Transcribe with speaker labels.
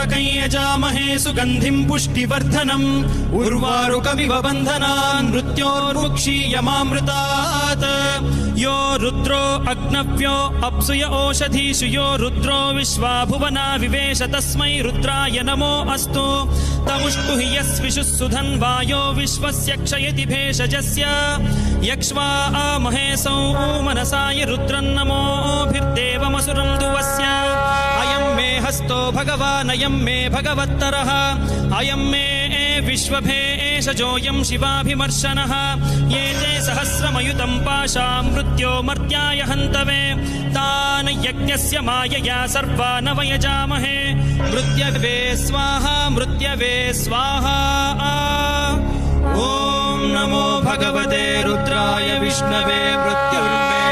Speaker 1: त्र्यम्बकं यजामहे सुगन्धिं पुष्टिवर्धनम् उर्वारुकमिव बन्धनान् मृत्योर्मुक्षीयमामृतात् यो रुद्रो अग्नव्यो अप्सुय ओषधीषु यो रुद्रो विश्वा भुवना विवेश तस्मै रुद्राय नमो अस्तु तमुष्टु हि यस्विषुः सुधन्वायो विश्वस्य क्षयति भेषजस्य यक्ष्वा महेशौ मनसाय रुद्रन्नमोभिर्देवमसुरं दुवस्य अयं मे हस्तो भगवान् अयं मे भगवत्तरः अयं मे विश्वभेषजोऽयं शिवाभिमर्शनः ये ते सहस्रमयुतं पाशां मृत्यो मर्त्याय हन्तवे तान् यज्ञस्य मायया सर्वान् वयजामहे मृत्यवे स्वाहा मृत्यवे स्वाहा ॐ नमो भगवते रुद्राय विष्णवे मृत्युर्मे